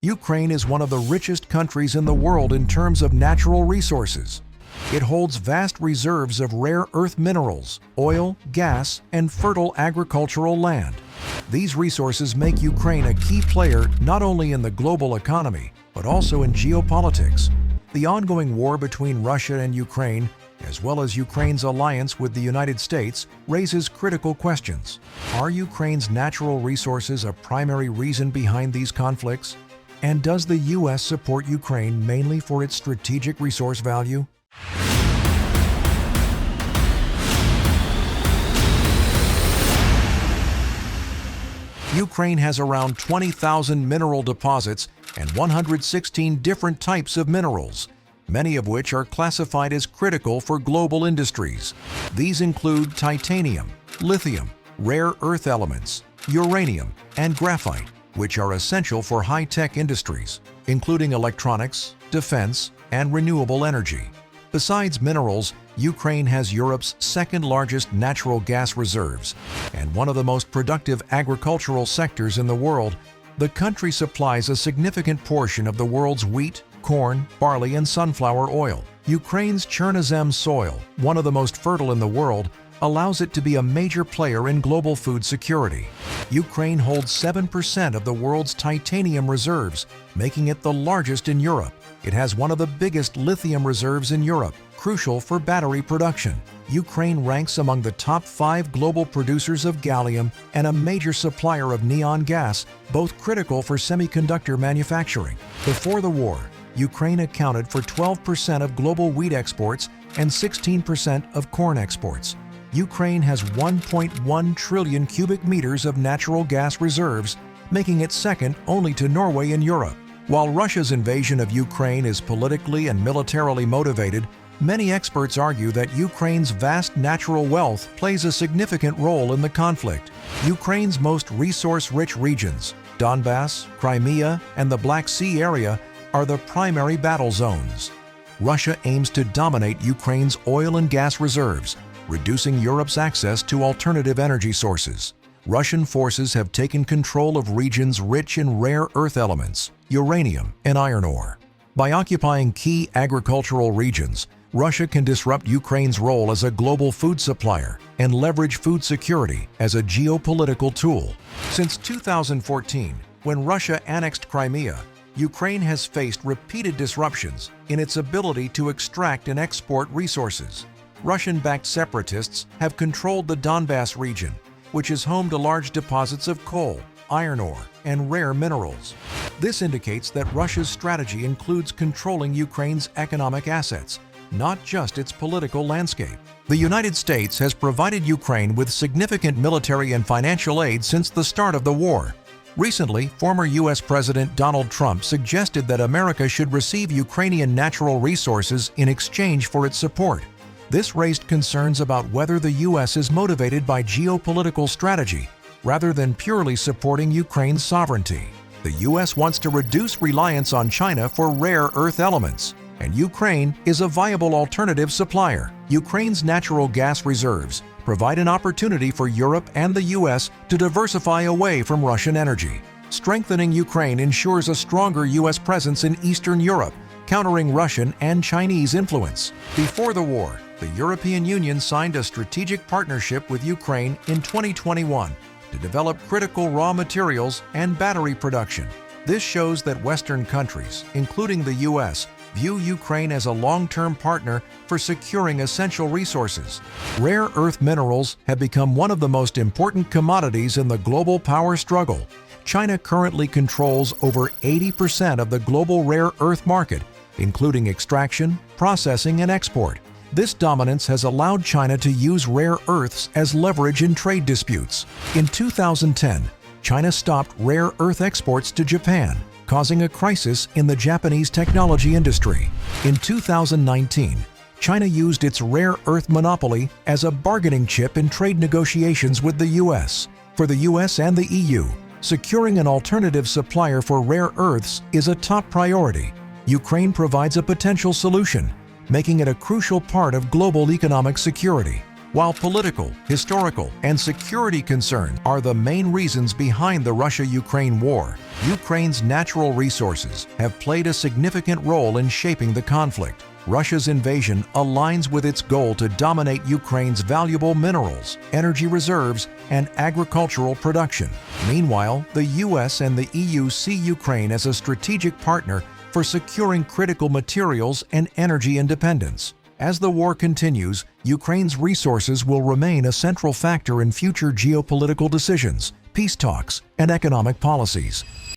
Ukraine is one of the richest countries in the world in terms of natural resources. It holds vast reserves of rare earth minerals, oil, gas, and fertile agricultural land. These resources make Ukraine a key player not only in the global economy, but also in geopolitics. The ongoing war between Russia and Ukraine, as well as Ukraine's alliance with the United States, raises critical questions. Are Ukraine's natural resources a primary reason behind these conflicts? And does the U.S. support Ukraine mainly for its strategic resource value? Ukraine has around 20,000 mineral deposits and 116 different types of minerals, many of which are classified as critical for global industries. These include titanium, lithium, rare earth elements, uranium, and graphite, which are essential for high-tech industries, including electronics, defense, and renewable energy. Besides minerals, Ukraine has Europe's second-largest natural gas reserves and one of the most productive agricultural sectors in the world. The country supplies a significant portion of the world's wheat, corn, barley, and sunflower oil. Ukraine's Chernozem soil, one of the most fertile in the world, allows it to be a major player in global food security. Ukraine holds 7% of the world's titanium reserves, making it the largest in Europe. It has one of the biggest lithium reserves in Europe, crucial for battery production. Ukraine ranks among the top 5 global producers of gallium and a major supplier of neon gas, both critical for semiconductor manufacturing. Before the war, Ukraine accounted for 12% of global wheat exports and 16% of corn exports. Ukraine has 1.1 trillion cubic meters of natural gas reserves, making it second only to Norway in Europe. While Russia's invasion of Ukraine is politically and militarily motivated, many experts argue that Ukraine's vast natural wealth plays a significant role in the conflict. Ukraine's most resource-rich regions, Donbass, Crimea, and the Black Sea area, are the primary battle zones. Russia aims to dominate Ukraine's oil and gas reserves, reducing Europe's access to alternative energy sources. Russian forces have taken control of regions rich in rare earth elements, uranium, and iron ore. By occupying key agricultural regions, Russia can disrupt Ukraine's role as a global food supplier and leverage food security as a geopolitical tool. Since 2014, when Russia annexed Crimea, Ukraine has faced repeated disruptions in its ability to extract and export resources. Russian-backed separatists have controlled the Donbass region, which is home to large deposits of coal, iron ore, and rare minerals. This indicates that Russia's strategy includes controlling Ukraine's economic assets, not just its political landscape. The United States has provided Ukraine with significant military and financial aid since the start of the war. Recently, former U.S. President Donald Trump suggested that America should receive Ukrainian natural resources in exchange for its support. This raised concerns about whether the U.S. is motivated by geopolitical strategy rather than purely supporting Ukraine's sovereignty. The U.S. wants to reduce reliance on China for rare earth elements, and Ukraine is a viable alternative supplier. Ukraine's natural gas reserves provide an opportunity for Europe and the U.S. to diversify away from Russian energy. Strengthening Ukraine ensures a stronger U.S. presence in Eastern Europe, countering Russian and Chinese influence. Before the war, the European Union signed a strategic partnership with Ukraine in 2021 to develop critical raw materials and battery production. This shows that Western countries, including the U.S., view Ukraine as a long-term partner for securing essential resources. Rare earth minerals have become one of the most important commodities in the global power struggle. China currently controls over 80% of the global rare earth market, including extraction, processing, and export. This dominance has allowed China to use rare earths as leverage in trade disputes. In 2010, China stopped rare earth exports to Japan, causing a crisis in the Japanese technology industry. In 2019, China used its rare earth monopoly as a bargaining chip in trade negotiations with the U.S. For the U.S. and the EU, securing an alternative supplier for rare earths is a top priority. Ukraine provides a potential solution, making it a crucial part of global economic security. While political, historical, and security concerns are the main reasons behind the Russia-Ukraine war, Ukraine's natural resources have played a significant role in shaping the conflict. Russia's invasion aligns with its goal to dominate Ukraine's valuable minerals, energy reserves, and agricultural production. Meanwhile, the U.S. and the EU see Ukraine as a strategic partner for securing critical materials and energy independence. As the war continues, Ukraine's resources will remain a central factor in future geopolitical decisions, peace talks, and economic policies.